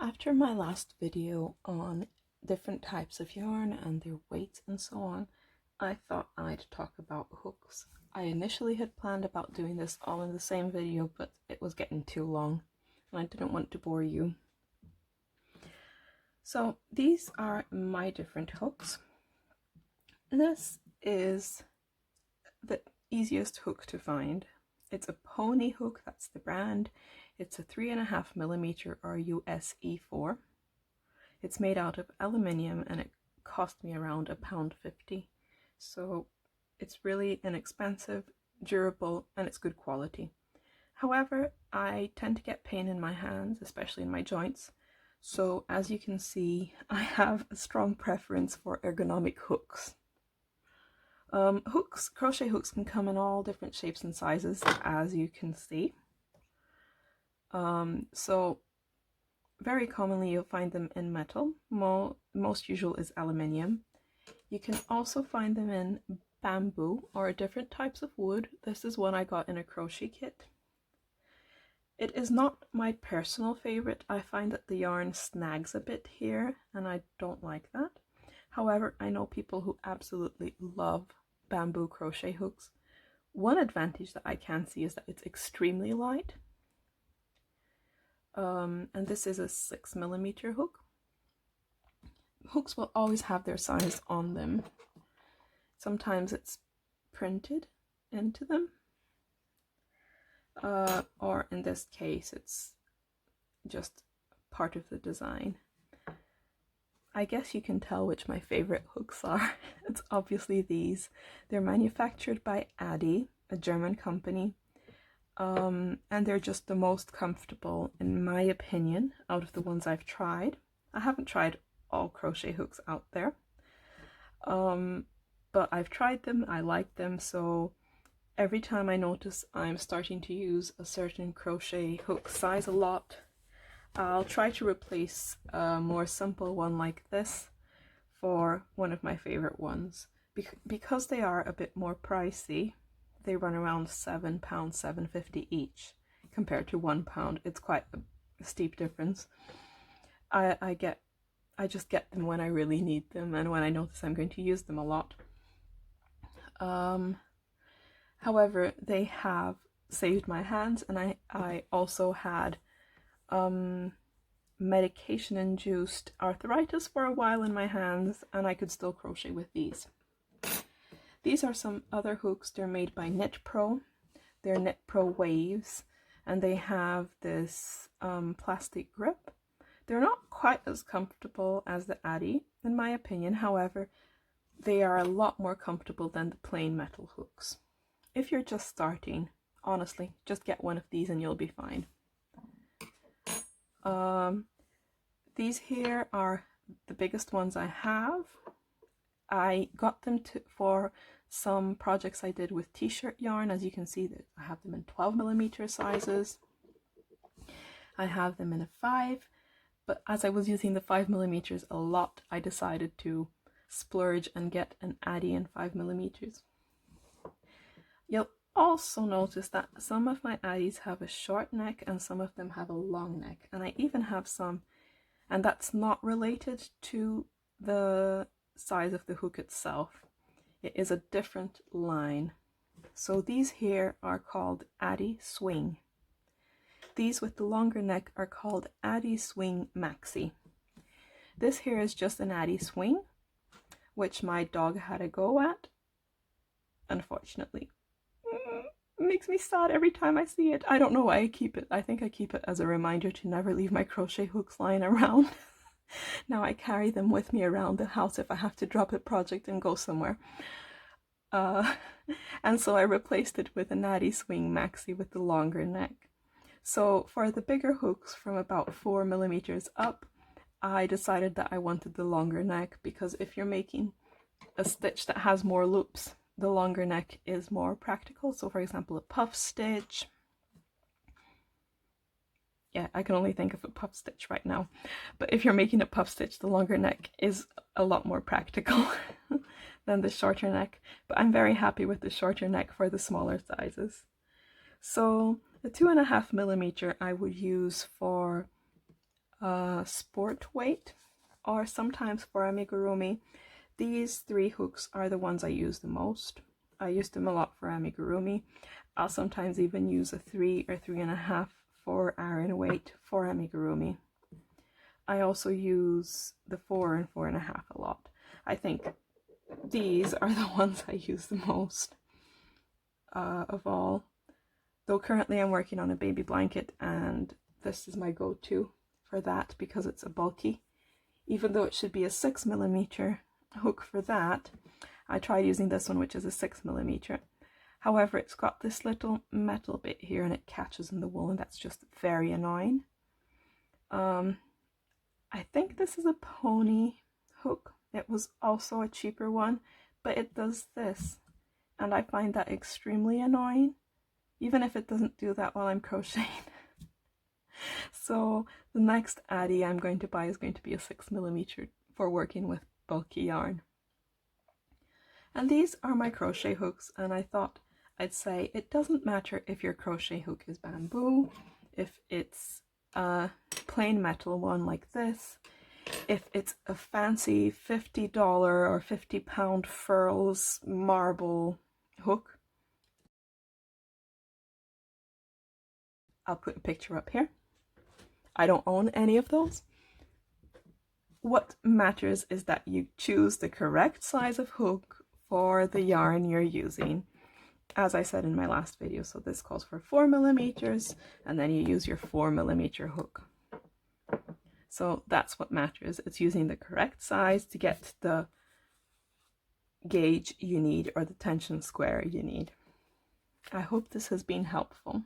After my last video on different types of yarn and their weights and so on, I thought I'd talk about hooks. I initially had planned about doing this all in the same video, but it was getting too long and I didn't want to bore you. So these are my different hooks. This is the easiest hook to find. It's a pony hook, that's the brand. It's a 3.5mm RUSE4. It's made out of aluminium and it cost me around £1.50. So it's really inexpensive, durable, and it's good quality. However, I tend to get pain in my hands, especially in my joints. So as you can see, I have a strong preference for ergonomic hooks. Crochet hooks can come in all different shapes and sizes, as you can see. So very commonly you'll find them in metal. Most usual is aluminium. You can also find them in bamboo or different types of wood. This is one I got in a crochet kit. It is not my personal favorite. I find that the yarn snags a bit here and I don't like that. However, I know people who absolutely love bamboo crochet hooks. One advantage that I can see is that it's extremely light. And this is a 6mm hook. Hooks will always have their size on them. Sometimes it's printed into them, or in this case it's just part of the design. I guess you can tell which my favorite hooks are. It's obviously these. They're manufactured by Addi, a German company. And they're just the most comfortable, in my opinion, out of the ones I've tried. I haven't tried all crochet hooks out there, but I've tried them, I like them, so every time I notice I'm starting to use a certain crochet hook size a lot, I'll try to replace a more simple one like this for one of my favorite ones. Because they are a bit more pricey, they run around £7, £7.50 each compared to £1. It's quite a steep difference. I just get them when I really need them and when I notice I'm going to use them a lot. However, they have saved my hands, and I also had medication-induced arthritis for a while in my hands, and I could still crochet with these. These are some other hooks. They're made by Knit Pro. They're Knit Pro Waves, and they have this plastic grip. They're not quite as comfortable as the Addi, in my opinion. However, they are a lot more comfortable than the plain metal hooks. If you're just starting, honestly, just get one of these and you'll be fine. These here are the biggest ones I have. I got them for some projects I did with t-shirt yarn. As you can see, that I have them in 12mm sizes. I have them in a 5, but as I was using the 5mm a lot, I decided to splurge and get an Addi in 5mm. You'll also notice that some of my Addis have a short neck and some of them have a long neck, and I even have some, and that's not related to the size of the hook itself. It is a different line. So these here are called Addi Swing. These with the longer neck are called Addi Swing Maxi. This here is just an Addi Swing, which my dog had a go at, unfortunately. It makes me sad every time I see it. I don't know why I keep it. I think I keep it as a reminder to never leave my crochet hooks lying around. Now I carry them with me around the house if I have to drop a project and go somewhere. And so I replaced it with an Addi Swing Maxi with the longer neck. So for the bigger hooks from about 4mm up, I decided that I wanted the longer neck, because if you're making a stitch that has more loops, the longer neck is more practical. So for example, a puff stitch. Yeah, I can only think of a puff stitch right now. But if you're making a puff stitch, the longer neck is a lot more practical than the shorter neck. But I'm very happy with the shorter neck for the smaller sizes. So the 2.5mm I would use for sport weight, or sometimes for amigurumi. These 3 hooks are the ones I use the most. I use them a lot for amigurumi. I'll sometimes even use a 3 or 3.5 for Aran weight for amigurumi. I also use the 4 and 4.5 a lot. I think these are the ones I use the most of all. Though currently I'm working on a baby blanket, and this is my go-to for that because it's a bulky. Even though it should be a 6mm hook for that, I tried using this one, which is a 6mm. However, it's got this little metal bit here and it catches in the wool, and that's just very annoying. I think this is a pony hook. It was also a cheaper one, but it does this, and I find that extremely annoying, even if it doesn't do that while I'm crocheting. So the next Addy I'm going to buy is going to be a 6mm for working with bulky yarn. And these are my crochet hooks, and I thought I'd say it doesn't matter if your crochet hook is bamboo, if it's a plain metal one like this, if it's a fancy $50 or £50 furls marble hook. I'll put a picture up here. I don't own any of those. What matters is that you choose the correct size of hook for the yarn you're using, as I said in my last video. So this calls for 4mm, and then you use your 4mm hook. So that's what matters. It's using the correct size to get the gauge you need, or the tension square you need. I hope this has been helpful.